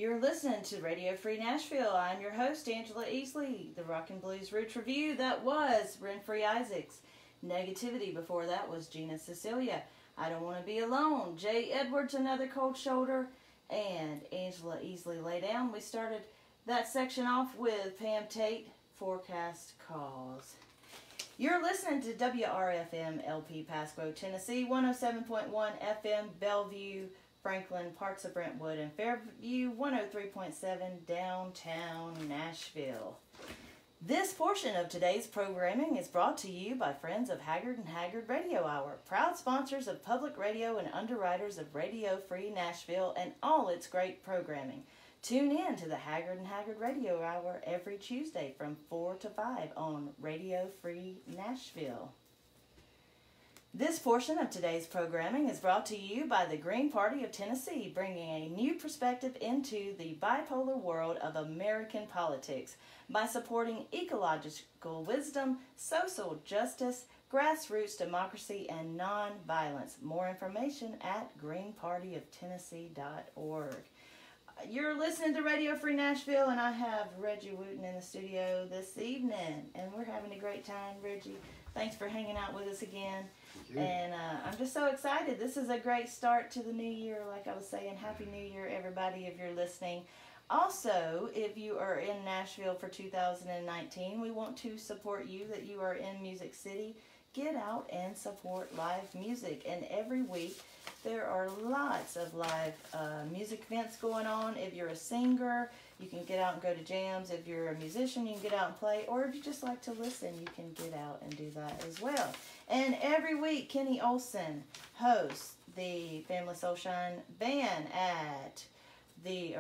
You're listening to Radio Free Nashville. I'm your host, Angela Easley. The Rock and Blues Roots Review, that was Renfrey Isaacs. Negativity before that was Gina Cecilia. I Don't Want to Be Alone. Jay Edwards, Another Cold Shoulder. And Angela Easley, Lay Down. We started that section off with Pam Tate, Forecast Calls. You're listening to WRFM LP Pasco, Tennessee, 107.1 FM Bellevue, Franklin, parts of Brentwood, and Fairview, 103.7 downtown Nashville. This portion of today's programming is brought to you by friends of Haggard and Haggard Radio Hour, proud sponsors of public radio and underwriters of Radio Free Nashville and all its great programming. Tune in to the Haggard and Haggard Radio Hour every Tuesday from 4 to 5 on Radio Free Nashville. This portion of today's programming is brought to you by the Green Party of Tennessee, bringing a new perspective into the bipolar world of American politics by supporting ecological wisdom, social justice, grassroots democracy, and nonviolence. More information at greenpartyoftennessee.org. You're listening to Radio Free Nashville, and I have Regi Wooten in the studio this evening, and we're having a great time. Regi, thanks for hanging out with us again. And I'm just so excited. This is a great start to the new year. Like I was saying, Happy New Year, everybody, if you're listening. Also, if you are in Nashville for 2019, we want to support you, that you are in Music City. Get out and support live music. And every week, there are lots of live music events going on. If you're a singer, you can get out and go to jams. If you're a musician, you can get out and play. Or if you just like to listen, you can get out and do that as well. And every week, Kenny Olson hosts the Family Soulshine Band at the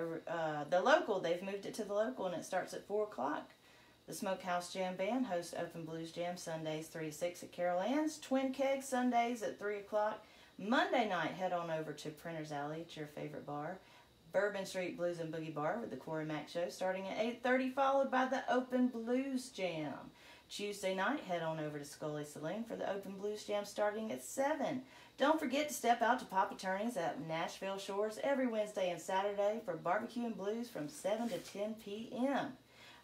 local. They've moved it to the local, and it starts at 4 o'clock. The Smokehouse Jam Band hosts Open Blues Jam Sundays 3 to 6 at Carol Ann's. Twin Keg Sundays at 3 o'clock. Monday night, head on over to Printer's Alley. It's your favorite bar. Bourbon Street Blues and Boogie Bar with the Corey Mack Show starting at 8:30, followed by the Open Blues Jam. Tuesday night, head on over to Scully Saloon for the Open Blues Jam starting at 7. Don't forget to step out to Papa Turney's at Nashville Shores every Wednesday and Saturday for barbecue and blues from 7 to 10 p.m.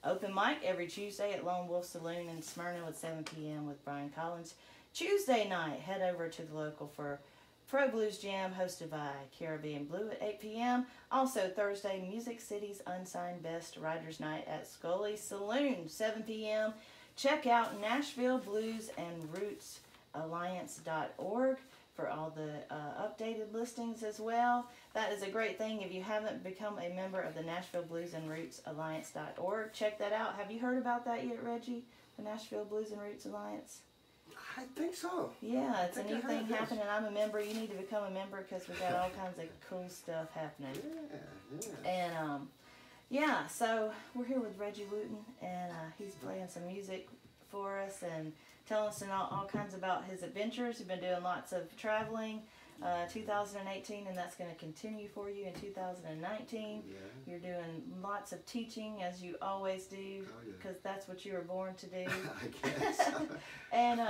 Open mic every Tuesday at Lone Wolf Saloon in Smyrna at 7 p.m. with Brian Collins. Tuesday night, head over to the local for Pro Blues Jam hosted by Caribbean Blue at 8 p.m. Also Thursday, Music City's Unsigned Best Riders Night at Scully Saloon, 7 p.m. Check out Nashville Blues and Roots Alliance.org for all the updated listings as well. That is a great thing. If you haven't become a member of the Nashville Blues and Roots Alliance.org, check that out. Have you heard about that yet, Regi? The Nashville Blues and Roots Alliance? I think so. Yeah, it's a new thing happening. I'm a member. You need to become a member because we got all kinds of cool stuff happening. Yeah. And yeah, so we're here with Regi Wooten, and he's playing some music for us and telling us all kinds about his adventures. He's been doing lots of traveling, 2018, and that's going to continue for you in 2019. Yeah. You're doing lots of teaching, as you always do, because that's what you were born to do. I guess. And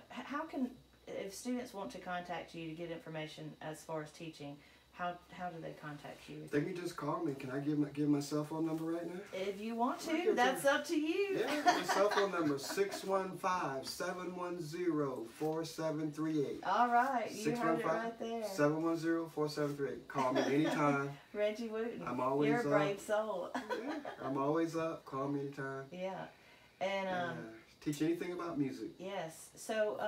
how can, if students want to contact you to get information as far as teaching, how do they contact you? They can just call me. Can I give my cell phone number right now? If you want to, that's up to you. Yeah, my cell phone number is 615-710-4738. All right, you heard it right there. 710-4738. Call me anytime. Reggie Wooten. I'm always You're a brave soul. Yeah, I'm always up. Call me anytime. Yeah, and teach anything about music. yes. So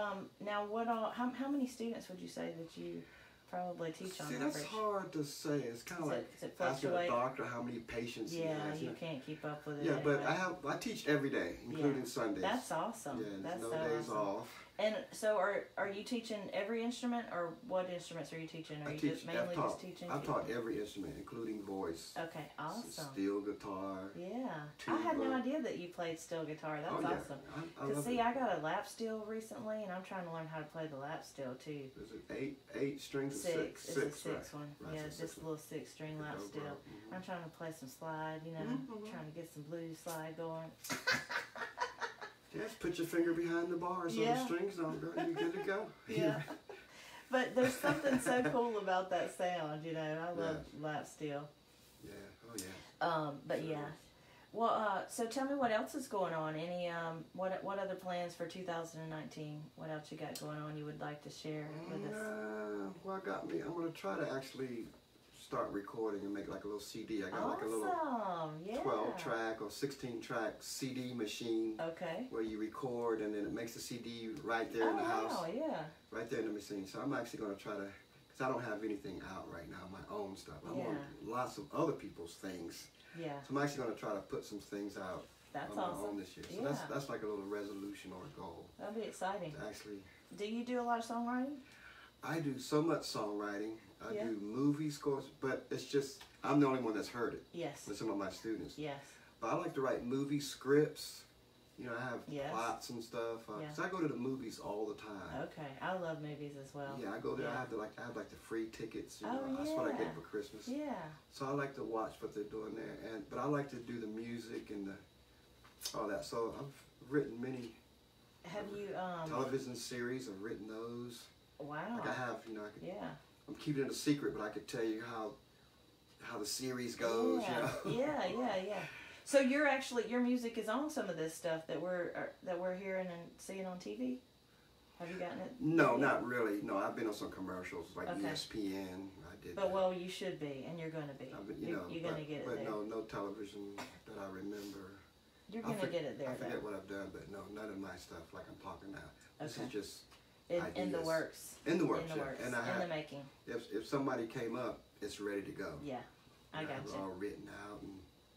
now, how many students would you say that you probably teach on average? That's hard to say. It's kind of like asking a doctor how many patients he has. You can't keep up with it. Yeah, anyway. but I teach every day, including Sundays. That's awesome. Yeah, that's no so days awesome. off. And so are you teaching every instrument, or what instruments are you teaching? Are you just mainly just teaching? I've taught every instrument, including voice. Okay, awesome. Steel guitar. Yeah. Tuba. I had no idea that you played steel guitar. That's awesome. Because see, I got a lap steel recently, and I'm trying to learn how to play the lap steel too. Is it eight strings or six? It's a six one. Right, Yeah, just a little 6-string lap steel. Mm-hmm. I'm trying to play some slide, trying to get some blues slide going. Just put your finger behind the bar so the strings don't go. You're good to go. Yeah. But there's something so cool about that sound, I love lap steel. But yeah. Well, so tell me what else is going on. Any what other plans for 2019? What else you got going on you would like to share with us? Well, I'm gonna try to actually start recording and make like a little CD. I got like a little 12-track or 16-track CD machine. Okay. Where you record and then it makes the CD right there in the house. Oh yeah. Right there in the machine. So I'm actually gonna try to, because I don't have anything out right now, my own stuff. I want lots of other people's things. Yeah. So I'm actually going to try to put some things out on my own this year. So that's like a little resolution or a goal. That'll be exciting. Actually. Do you do a lot of songwriting? I do so much songwriting. I do movie scores, but it's just, I'm the only one that's heard it. Yes. With some of my students. Yes. But I like to write movie scripts. You know, I have plots and stuff. Cause I go to the movies all the time. Okay, I love movies as well. Yeah, I go there. I have the free tickets. You know, that's what I get for Christmas. Yeah. So I like to watch what they're doing there, but I like to do the music and all that. So I've written many. Have you television series? I've written those. Wow. Like I have, you know. I'm keeping it a secret, but I could tell you how the series goes. Yeah. You know? Yeah. So your music is on some of this stuff that we're hearing and seeing on TV. Have you gotten it? No, not really. No, I've been on some commercials like ESPN. I did. But well, you should be, and you're going to be. You're going to get it there. But no television that I remember. You're going to get it there. I forget what I've done, but no, none of my stuff like I'm talking now. This is just in the works. In the works. And in the making. If somebody came up, it's ready to go. Yeah, I got you. All written out and.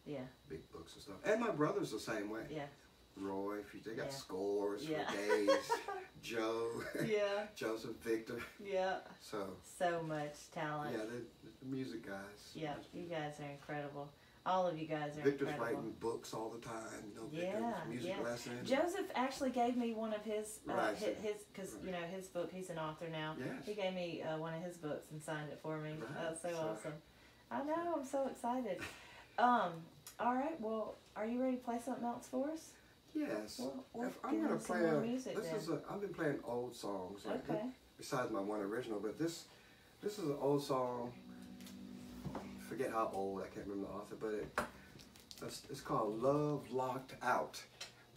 Yeah. Big books and stuff. And my brother's the same way. Yeah. Roy, they got scores for days. Joe. Yeah. Joseph, Victor. Yeah. So much talent. Yeah, the music guys. Yeah, you guys are incredible. All of you guys are Victor's incredible. Writing books all the time. You know, music lessons. Joseph actually gave me one of his because you know his book. He's an author now. Yes. He gave me one of his books and signed it for me. Right. That's so awesome. I know. I'm so excited. All right. Well, are you ready to play something else for us? Yes. I'm going to play I've been playing old songs. Okay. Besides my one original, but this is an old song. Forget how old. I can't remember the author, but it's called "Love Locked Out."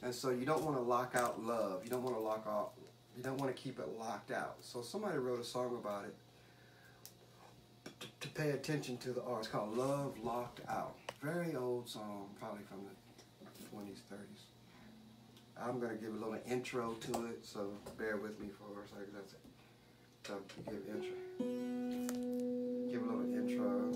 And so you don't want to lock out love. You don't want to lock out. You don't want to keep it locked out. So somebody wrote a song about it. To pay attention to the art. It's called "Love Locked Out." Very old song, probably from the 20s, 30s. I'm going to give a little intro to it, so bear with me for a second. That's it. So give a little intro.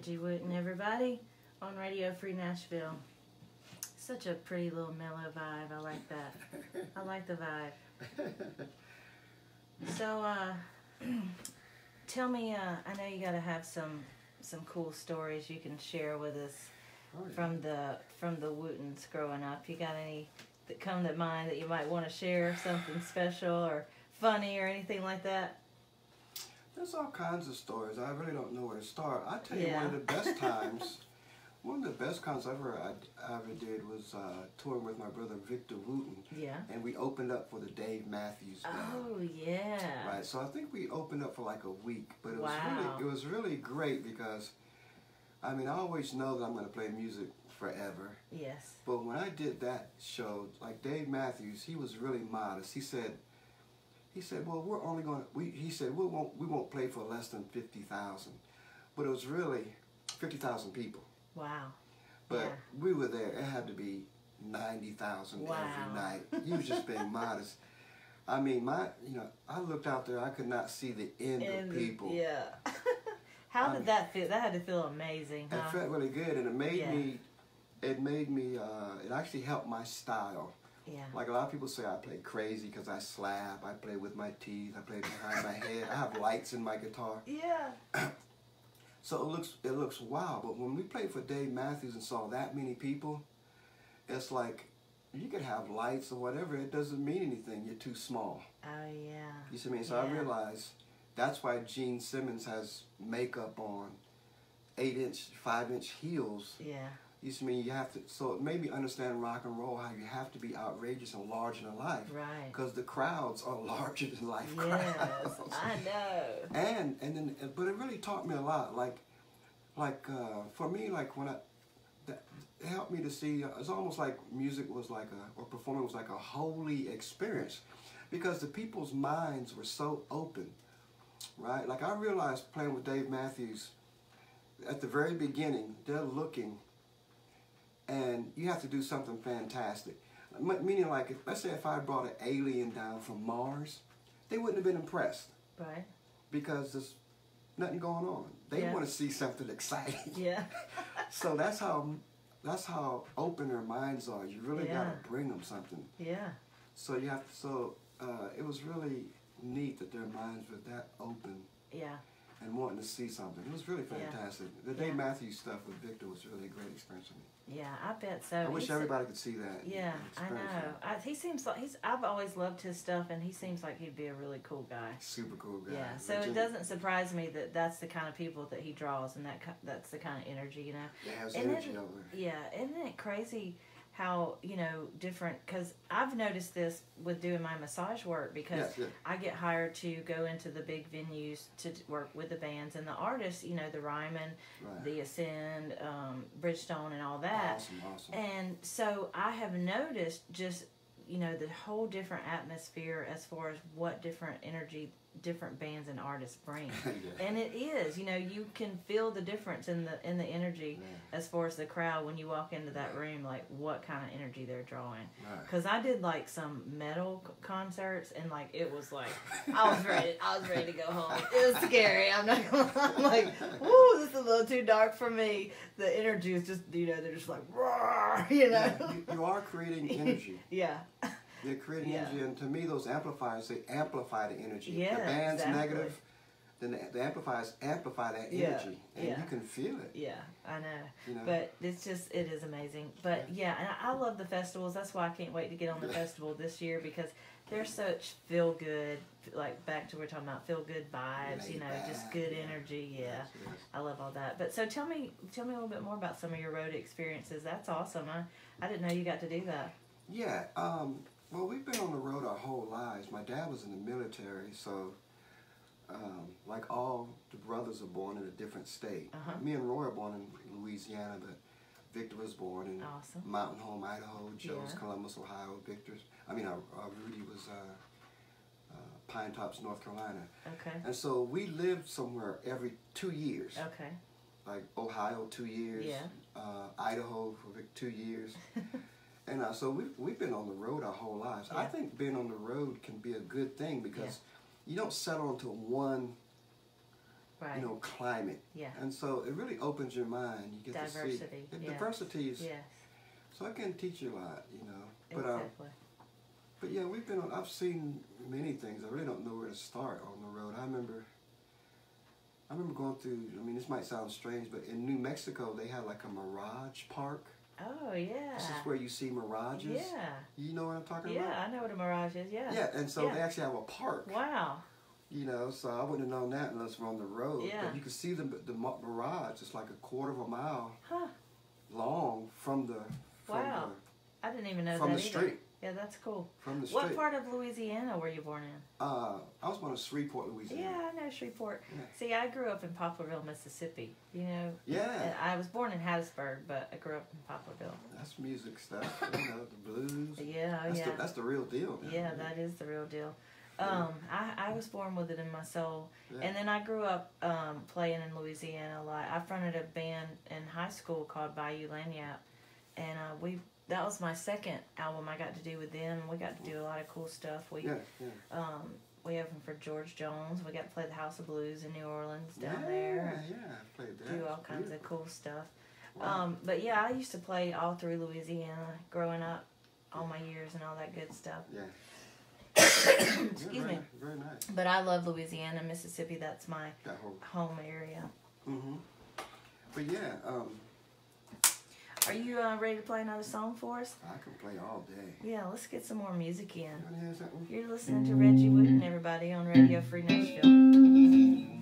Regi Wooten, everybody, on Radio Free Nashville. Such a pretty little mellow vibe. I like that. I like the vibe. So, tell me, I know you got to have some cool stories you can share with us from the Wootens growing up. You got any that come to mind that you might want to share? Something special or funny or anything like that? There's all kinds of stories. I really don't know where to start. I tell you, one of the best times, one of the best concerts I ever did was touring with my brother Victor Wooten. Yeah. And we opened up for the Dave Matthews Band. Oh yeah. Right. So I think we opened up for like a week, but it was really great because, I mean, I always know that I'm going to play music forever. Yes. But when I did that show, like Dave Matthews, he was really modest. He said, well, we're only going to, he said, we won't play for less than 50,000. But it was really 50,000 people. Wow. But we were there. It had to be 90,000 every night. He was just being modest. I mean, I looked out there. I could not see the end of people. Yeah. How did that feel? That had to feel amazing, huh? It felt really good, and it made me, it actually helped my style Yeah. Like a lot of people say I play crazy because I slap, I play with my teeth, I play behind my head. I have lights in my guitar. Yeah. So it looks wild, but when we played for Dave Matthews and saw that many people, it's like you could have lights or whatever. It doesn't mean anything. You're too small. Oh, yeah. You see what I mean? So I realized that's why Gene Simmons has makeup on, 8-inch, 5-inch heels. Yeah. You see what I mean? You have to, so it made me understand rock and roll, how you have to be outrageous and larger than life. Right. Because the crowds are larger than life crowds. Yes, I know. And then, but it really taught me a lot. Like for me, like when it helped me to see, it's almost like music was like or performing was like a holy experience, because the people's minds were so open, right? Like I realized playing with Dave Matthews, at the very beginning, they're looking, and you have to do something fantastic. Meaning, like, let's say if I brought an alien down from Mars, they wouldn't have been impressed. Right. Because there's nothing going on. They want to see something exciting. Yeah. So that's how open their minds are. You really got to bring them something. Yeah. So you have to. So it was really neat that their minds were that open. Yeah. And wanting to see something. It was really fantastic. The Dave Matthews stuff with Victor was really a great experience for me. Yeah, I bet so. I wish everybody could see that. Yeah, I know. He seems like I've always loved his stuff, and he seems like he'd be a really cool guy. Super cool guy. Yeah, so it doesn't surprise me that that's the kind of people that he draws, and that's the kind of energy, you know. Yeah, there's energy over there. Yeah, isn't it crazy how, you know, different, because I've noticed this with doing my massage work, because I get hired to go into the big venues to work with the bands and the artists, you know, the Ryman, the Ascend, Bridgestone, and all that. Awesome. And so I have noticed just, you know, the whole different atmosphere as far as what different energy different bands and artists bring. And it is, you know, you can feel the difference in the energy as far as the crowd when you walk into that room, like what kind of energy they're drawing. Because I did like some metal concerts, and like it was like I was ready to go home. It was scary. I'm not gonna lie. I'm like, woo, this is a little too dark for me. The energy is just, you know, they're just like roar, you know. Yeah, you are creating energy. Yeah. They're creating energy, and to me, those amplifiers, they amplify the energy. Yeah, the band's negative, then the amplifiers amplify that energy, and you can feel it. Yeah, I know. You know? But it is amazing. But and I love the festivals. That's why I can't wait to get on the festival this year, because they're such feel good, like back to what we're talking about, feel good vibes, you know, just good energy. Yeah, I love all that. But so tell me a little bit more about some of your road experiences. That's awesome. I didn't know you got to do that. Yeah. Well, we've been on the road our whole lives. My dad was in the military, so like all the brothers are born in a different state. Me and Roy are born in Louisiana, but Victor was born in Mountain Home, Idaho. Joe's Columbus, Ohio. Rudy was Pine Tops, North Carolina. Okay. And so we lived somewhere every 2 years. Okay. Like Ohio, 2 years. Yeah. Idaho for 2 years. And so we've been on the road our whole lives. I think being on the road can be a good thing, because you don't settle into one, you know, climate. Yeah. And so it really opens your mind. You get diversity. To see diversity is. Yes. So it can teach you a lot, you know. But exactly. But yeah, I've seen many things. I really don't know where to start on the road. I remember going through. I mean, this might sound strange, but in New Mexico they had like a mirage park. Oh, yeah. This is where you see mirages. Yeah. You know what I'm talking about? Yeah, I know what a mirage is, yeah. Yeah, and so they actually have a park. Wow. You know, so I wouldn't have known that unless we're on the road. Yeah. But you can see the mirage. It's like a quarter of a mile long from the... Wow. I didn't even know from that the street. Yeah, that's cool. From the street. What part of Louisiana were you born in? I was born in Shreveport, Louisiana. Yeah, I know Shreveport. Yeah. See, I grew up in Poplarville, Mississippi. You know? Yeah. I was born in Hattiesburg, but I grew up in Poplarville. That's music stuff. You know, the blues. Yeah, that's the real deal. Man. Yeah, that is the real deal. I was born with it in my soul. Yeah. And then I grew up playing in Louisiana a lot. I fronted a band in high school called Bayou Lagniappe. And that was my second album I got to do with them. We got to do a lot of cool stuff. We opened for George Jones. We got to play the House of Blues in New Orleans down there. Yeah, I played that. Do all kinds of cool stuff. Wow. But yeah, I used to play all through Louisiana growing up. all my years and all that good stuff. Yeah. Excuse me. Very nice. But I love Louisiana, Mississippi. That's my home area. Mm-hmm. But yeah. Are you ready to play another song for us? I can play all day. Yeah, let's get some more music in. You want to hear something? You're listening to Regi Wooten, everybody, on Radio Free Nashville. Mm-hmm.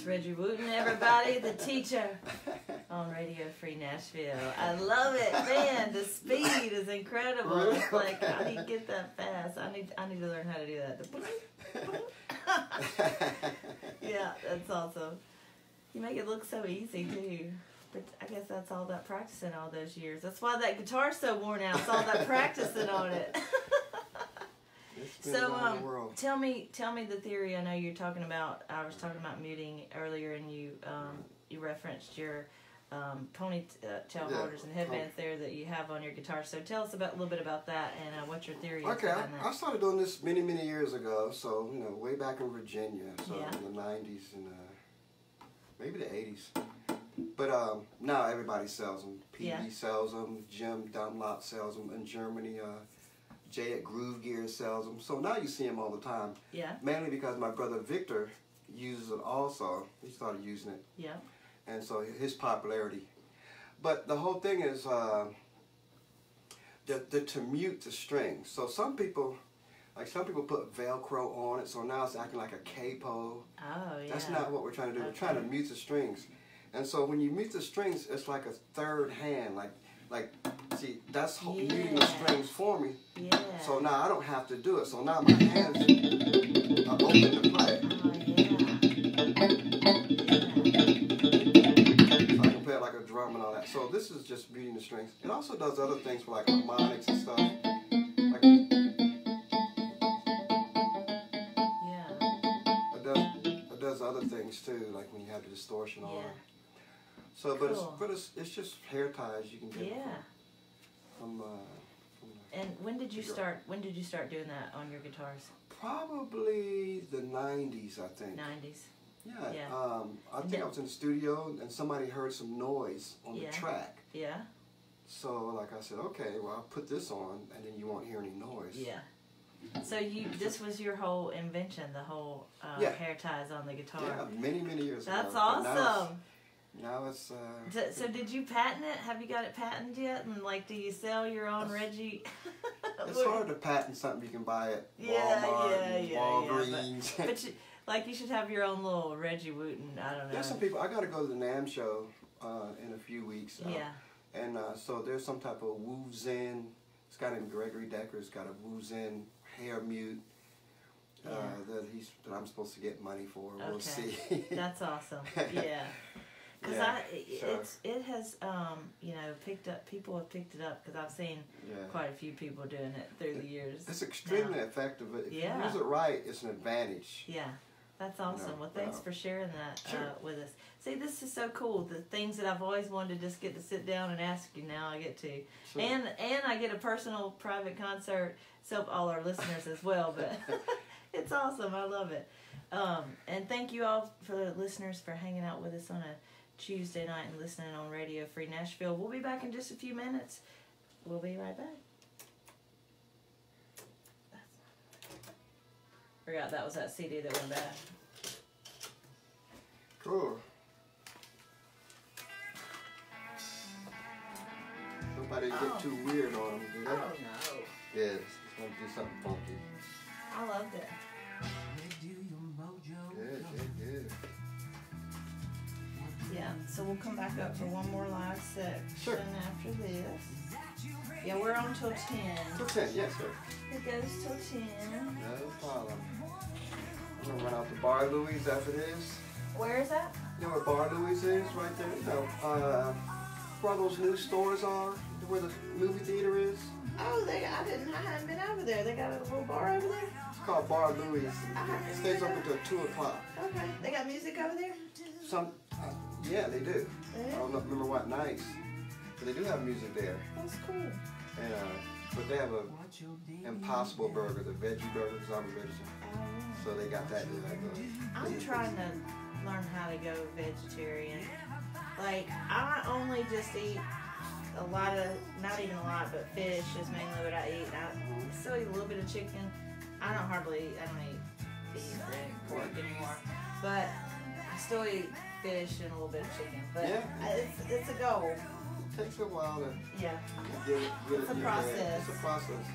Regi Wooten, everybody, the teacher on Radio Free Nashville. I love it, man. The speed is incredible. Really? It's like I need to get that fast. I need to learn how to do that. Yeah, that's awesome. You make it look so easy too. But I guess that's all that practicing all those years. That's why that guitar's so worn out. It's all that practicing on it. So tell me the theory. I know you're talking about. I was talking about muting earlier, and you referenced your ponytail holders and headbands there that you have on your guitar. So tell us a little bit about that and what your theory is. Okay, I started doing this many years ago. So way back in Virginia, so in the '90s and maybe the '80s. But now everybody sells them. PB sells them. Jim Dunlop sells them in Germany. Jay at Groove Gear sells them. So now you see them all the time. Yeah. Mainly because my brother Victor uses it also. He started using it. Yeah. And so his popularity. But the whole thing is to mute the strings. So some people put Velcro on it, so now it's acting like a capo. Oh, yeah. That's not what we're trying to do. Okay. We're trying to mute the strings. And so when you mute the strings, it's like a third hand, see, that's muting the strings for me. Yeah. So now I don't have to do it. So now my hands are open to play. Oh, yeah. So I can play it like a drum and all that. So this is just muting the strings. It also does other things for like harmonics and stuff. It things too, like when you have the distortion on. So, cool. but it's just hair ties you can get from and when did you start? When did you start doing that on your guitars? Probably the 90s, I think. 90s. Yeah. I think I was in the studio and somebody heard some noise on the track. Yeah. So, like I said, okay, well, I'll put this on, and then you won't hear any noise. Yeah. So this was your whole invention, the whole hair ties on the guitar. Yeah, many years ago. That's awesome. Now it's so did you patent it? Have you got it patented yet? And like, do you sell your own Regi? It's hard to patent something you can buy at Walmart, Walgreens. But you should have your own little Regi Wooten. I don't know. There's some people. I got to go to the NAMM show in a few weeks. And so there's some type of Wooten. It's got in Gregory Decker's got a Wooten hair mute that I'm supposed to get money for. We'll see. That's awesome. Yeah. Because it has picked up. People have picked it up because I've seen quite a few people doing it through the years. It's extremely effective. If you use it right, it's an advantage. Yeah, that's awesome. Well, thanks for sharing that with us. See, this is so cool. The things that I've always wanted to just get to sit down and ask you, now I get to, and I get a personal, private concert. So all our listeners as well, but it's awesome. I love it. And thank you all for the listeners for hanging out with us on a Tuesday night and listening on Radio Free Nashville. We'll be back in just a few minutes. We'll be right back. Forgot that was that CD that went bad. Cool. Nobody get too weird on them, do they? Oh no. Yeah, just want to do something funky. I loved it. Good. Yeah, so we'll come back up for one more live section after this. Yeah, we're on till 10. Till 10, yes, sir. It goes till 10. No problem. I'm going to run out to Bar Louie's after this. Where is that? You know where Bar Louie's is? Right there. You know, where those new stores are, where the movie theater is. Oh, I hadn't been over there. They got a little bar over there? It's called Bar Louie's. It stays open until 2 o'clock. Okay. They got music over there? Yeah, they do. I don't remember what nights, but they do have music there. That's cool. And but they have a Impossible Burger, the veggie burger, because I'm a vegetarian. So they got that. I'm trying to learn how to go vegetarian. Like, I only just eat a lot of, not even a lot, but fish is mainly what I eat. I still eat a little bit of chicken. I don't eat beef or pork anymore. But I still eat fish and a little bit of chicken. But it's a goal. It takes a while to get it. It's a process. It's a process.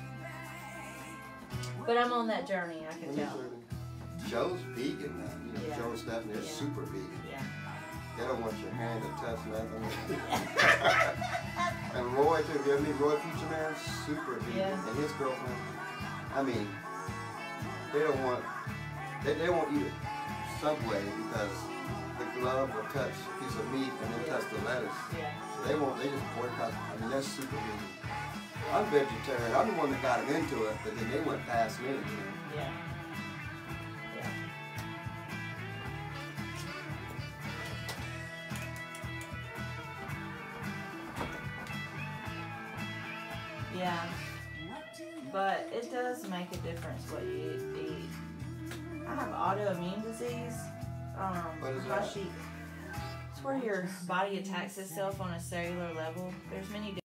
But I'm on that journey, I can tell. Joe's vegan now. Joe and Stephanie are super vegan. Yeah. They don't want your hand to touch nothing. And Roy, too. You ever meet Roy Future Man? Super vegan. And his girlfriend. I mean, they won't eat it Subway because the glove will touch a piece of meat and then touch the lettuce. So they just boycott. I mean, that's super vegan. I'm vegetarian. I'm the one that got them into it, but then they went past me. Yeah, but it does make a difference what you eat. I have autoimmune disease. What is that? It's where your body attacks itself on a cellular level. There's many